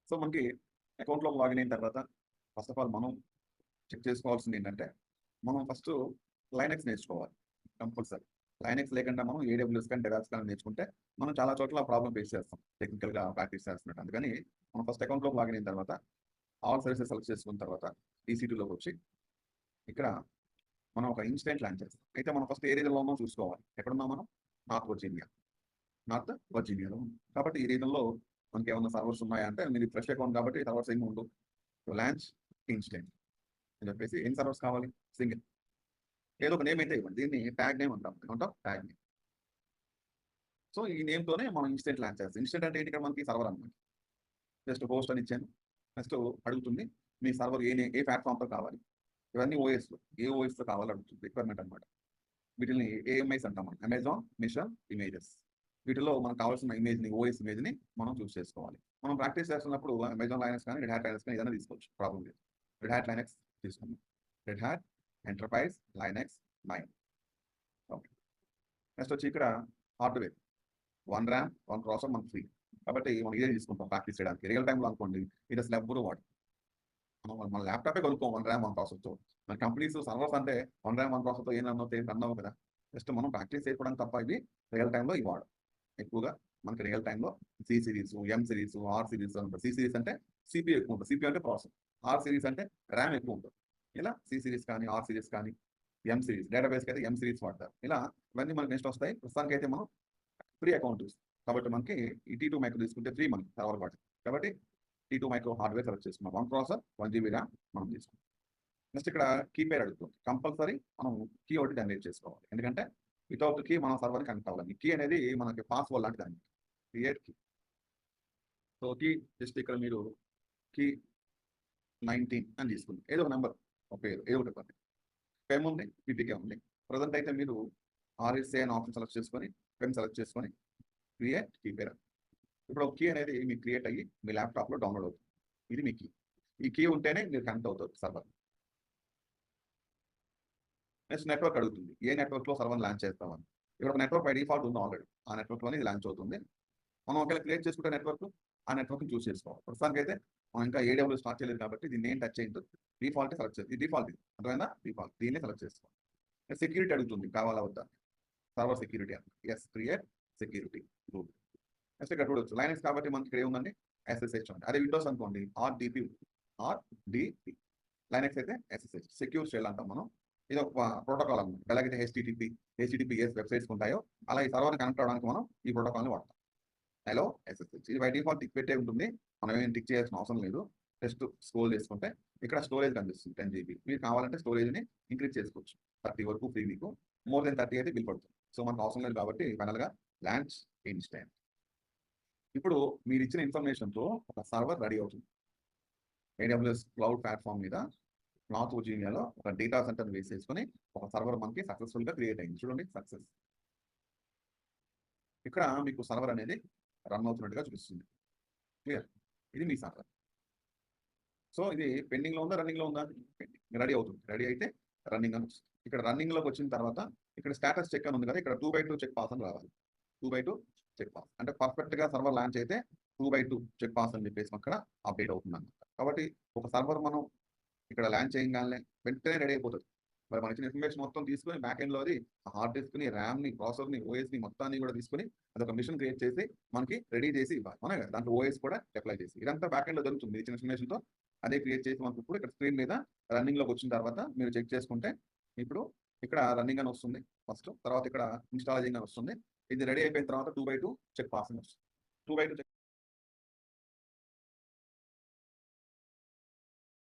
So మనకి అకౌంట్లోకి login అయిన తర్వాత ఫస్ట్ ఆఫ్ ఆల్ మనం చెక్ చేసుకోవాల్సింది ఏంటంటే మనం ఫస్ట్ లైనెక్స్ నేర్చుకోవాలి కంపల్సరీ. లైనెక్స్ లేకుండా మనం ఏడబ్ల్యూఎస్ కానీ డెవాప్స్ కానీ నేర్చుకుంటే మనం చాలా చోట్ల ప్రాబ్లం ఫేస్ చేస్తాం టెక్నికల్గా ప్రాక్టీస్ చేస్తున్నట్టు. అందుకని మనం ఫస్ట్ అకౌంట్లోకి లాగిన్ అయిన తర్వాత ఆల్ సర్వీసెస్ సెలెక్ట్ చేసుకున్న తర్వాత EC2లోకి వచ్చి ఇక్కడ మనం ఒక ఇన్స్టెంట్ లాంచ్ చేస్తాం. అయితే మనం ఫస్ట్ ఏ రీజన్లో ఉన్నామో చూసుకోవాలి. ఎక్కడున్నాం మనం? నార్త్ వర్జీనియాలో ఉన్నాం. కాబట్టి ఈ రీజన్లో మనకి ఏమన్నా సర్వర్స్ ఉన్నాయా అంటే మీరు ఫ్రెష్ అకౌంట్ కాబట్టి సర్వర్స్ ఏమి ఉండవు. లాంచ్ ఇన్స్టెంట్ అని చెప్పేసి ఎన్ని సర్వర్స్ కావాలి? సింగిల్. ఏదో ఒక నేమ్ అయితే ఇవ్వండి. దీన్ని ట్యాగ్ నేమ్ అంటాం. Tag name. సో ఈ నేమ్తోనే మనం ఇన్స్టెంట్ లాంచ్ చేస్తాం. ఇన్స్టెంట్ అంటే ఏంటి? ఇక్కడ మనకి సర్వర్ అనమాట. జస్ట్ హోస్ట్ అని ఇచ్చాను. నెక్స్ట్ అడుగుతుంది మీ సర్వర్ ఏ ప్లాట్ఫామ్తో కావాలి. ఇవన్నీ ఓఎస్లో ఏ ఓఎస్తో కావాలి అడుగుతుంది. రిక్వైర్మెంట్ అనమాట. వీటిని AMIs అంటాం మనం. Amazon machine images. వీటిలో మనకు కావాల్సిన ఇమేజ్ని ఓఎస్ ఇమేజ్ని మనం చూస్ చేసుకోవాలి. మనం ప్రాక్టీస్ చేస్తున్నప్పుడు అమెజాన్ లైనక్స్ కానీ రెడ్ హ్యాట్ లైనక్స్ కానీ ఏదైనా తీసుకోవచ్చు. ప్రాబ్లం లేదు. రెడ్ హ్యాట్ లైనక్స్ తీసుకున్నాం. Red hat enterprise Linux 9. Okay. Next వచ్చి ఇక్కడ హార్డ్వేర్ 1 RAM 1 ప్రాసెసర్ మనకు ఫ్రీ. కాబట్టి మనం ఇదే తీసుకుంటాం ప్రాక్టీస్ చేయడానికి. రియల్ టైంలో అనుకోండి ఇది అసలు ఎవ్వరూ వాడు. మన ల్యాప్టాపే కొనుక్కోం 1 RAM 1 ప్రాసెసర్తో. మన కంపెనీస్ సర్వర్స్ అంటే 1 RAM 1 ప్రాసెసర్తో ఏం అన్నావు కదా. జస్ట్ మనం ప్రాక్టీస్ చేసుకోవడానికి తప్ప ఇవి రియల్ టైంలో ఇవి వాడు. ఎక్కువగా మనకి రియల్ టైంలో C series, M series, R series ఉంటుంది. C సిరీస్ అంటే CPU ఎక్కువ ఉంటుంది. CPU అంటే ప్రాసెసర్. R సిరీస్ అంటే ర్యామ్ ఎక్కువ ఉంటుంది. ఇలా C సిరీస్ కానీ R సిరీస్ కానీ M సిరీస్ డేటాబేస్కి అయితే M సిరీస్ వాడతారు. ఇలా ఇవన్నీ మనకి నెక్స్ట్ వస్తాయి. ప్రస్తుతానికి అయితే మనం ఫ్రీ అకౌంట్ కాబట్టి మనకి ఈ T2 మైక్రో తీసుకుంటే ఫ్రీ మనకి సర్వర్ వాటి. కాబట్టి T2 మైక్రో హార్డ్వేర్ సెలెక్ట్ చేసుకున్నాం. 1 ప్రాసెసర్ 1 GB ర్యామ్ మనం తీసుకున్నాం. నెక్స్ట్ ఇక్కడ కీ పేర్ అడుగుతుంది. కంపల్సరీ మనం కీ ఒకటి జనరేట్ చేసుకోవాలి. ఎందుకంటే వితౌట్ కీ మనం సర్వర్ కనెక్ట్ అవ్వాలి. కీ అనేది మనకి పాస్వర్డ్ లాంటి దాన్ని create key. So key just ఇక్కడ మీరు కీ 19 అని తీసుకుంది. ఏదో ఒక నెంబర్ ఒక పేరు ఏదో ఒకటి ఇవ్వండి. పెమ్ ఉంది, PPK ఉంది. ప్రజెంట్ అయితే మీరు RSA అనే ఆప్షన్ సెలెక్ట్ చేసుకొని పెమ్ సెలెక్ట్ చేసుకొని క్రియేట్ కీ పేర్. ఇప్పుడు ఒక కీ అనేది మీకు క్రియేట్ అయ్యి మీ ల్యాప్టాప్లో డౌన్లోడ్ అవుతుంది. ఇది మీ కీ. ఈ కీ ఉంటేనే మీరు కనెక్ట్ అవుతారు సర్వర్. నెక్స్ట్ నెట్వర్క్ అడుగుతుంది. ఏ నెట్వర్క్లో సర్వర్ లాంచ్ చేస్తామని. ఇక్కడ ఒక నెట్వర్క్ బై డిఫాల్ట్ ఉంది ఆల్రెడీ. ఆ నెట్వర్క్లోనే ఇది లాంచ్ అవుతుంది. మనం ఒకవేళ క్రియేట్ చేసుకుంటే నెట్వర్క్ ఆ నెట్వర్క్ని చూస్ చేసుకోవాలి. ప్రస్తుతానికి అయితే మనం ఇంకా AWS స్టార్ట్ చేయలేదు కాబట్టి దీన్ని ఏం టచ్ చేయదు. డిఫాల్ట్ సెలెక్ట్ చేసి డిఫాల్ట్ ఇది అర్థమైందా? డిఫాల్ట్ దీన్ని సెలెక్ట్ చేసుకోవాలి. సెక్యూరిటీ అడుగుతుంది. కావాలా వద్దా? సర్వర్ సెక్యూరిటీ అని yes create security group. Next ఇక్కడ చూడొచ్చు లైనక్స్ కాబట్టి మనకి ఇక్కడ ఏముందండి SSH ఉంది. అదే విండోస్ అనుకోండి RDP. లైనక్స్ అయితే SSH సెక్యూర్ షెల్ అంటాం మనం. ఇది ఒక ప్రోటోకాల్ అనమాట. ఎలాగైతే HTTPS వెబ్సైట్స్ ఉంటాయో అలా ఈ సర్వర్ కనెక్ట్ అవడానికి మనం ఈ ప్రోటోకాల్ని వాడతాం. హలో SSH ఇది బై డిఫాల్ట్ టిక్ పెట్టే ఉంటుంది. మనం ఏం టిక్ చేయాల్సిన అవసరం లేదు. జస్ట్ స్క్రోల్ చేసుకుంటే ఇక్కడ స్టోరేజ్ కనిపిస్తుంది 10 GB. మీరు కావాలంటే స్టోరేజ్ని ఇంక్రీజ్ చేసుకోవచ్చు. 30 వరకు ఫ్రీ. మీకు మోర్ దెన్ 30 అయితే బిల్ పడుతుంది. సో మనకు అవసరం లేదు కాబట్టి ఫైనల్గా లాంచ్ ఇన్స్టెంట్. ఇప్పుడు మీరు ఇచ్చిన ఇన్ఫర్మేషన్తో ఒక సర్వర్ రెడీ అవుతుంది. AWS క్లౌడ్ ప్లాట్ఫామ్ మీద నార్త్ వర్జీనియాలో ఒక డేటా సెంటర్ వేసేసుకొని ఒక సర్వర్ మనకి సక్సెస్ఫుల్గా క్రియేట్ అయింది. చూడండి సక్సెస్. ఇక్కడ మీకు సర్వర్ అనేది రన్ అవుతున్నట్టుగా చూపిస్తుంది. క్లియర్? ఇది మీ సర్వర్. సో ఇది పెండింగ్లో ఉందా రన్నింగ్లో ఉందా? పెండింగ్. రెడీ అవుతుంది. రెడీ అయితే రన్నింగ్ అని వస్తుంది. ఇక్కడ రన్నింగ్లోకి వచ్చిన తర్వాత ఇక్కడ స్టేటస్ చెక్ అని ఉంది కదా. ఇక్కడ 2/2 చెక్ పాస్ అని రావాలి. 2/2 చెక్ పాస్ అంటే పర్ఫెక్ట్గా సర్వర్ లాంచ్ అయితే 2/2 చెక్ పాస్ అని చెప్పేసి అక్కడ అప్డేట్ అవుతుంది అనమాట. కాబట్టి ఒక సర్వర్ మనం ఇక్కడ లాంచ్ చేయగానే వెంటనే రెడీ అయిపోతుంది. మరి మన ఇచ్చిన ఇన్ఫర్మేషన్ మొత్తం తీసుకొని బ్యాక్ ఎండ్లో అది హార్డ్ డిస్క్ని, ర్యామ్ని, ప్రాసెసర్ని, ఓఎస్ని మొత్తాన్ని కూడా తీసుకొని అదొక మిషన్ క్రియేట్ చేసి మనకి రెడీ చేసి ఇవ్వాలి. మన దాంట్లో ఓఎస్ కూడా అప్లై చేసి ఇదంతా బ్యాక్ ఎండ్లో జరుగుతుంది. ఇచ్చిన ఇన్ఫర్మేషన్తో అదే క్రియేట్ చేసి మనకు ఇప్పుడు ఇక్కడ స్క్రీన్ మీద రన్నింగ్లోకి వచ్చిన తర్వాత మీరు చెక్ చేసుకుంటే ఇప్పుడు ఇక్కడ రన్నింగ్ అని వస్తుంది ఫస్ట్. తర్వాత ఇక్కడ ఇన్స్టాలేజింగ్ అని వస్తుంది. ఇది రెడీ అయిపోయిన తర్వాత 2/2 చెక్ పాస్ అని వస్తుంది. 2/2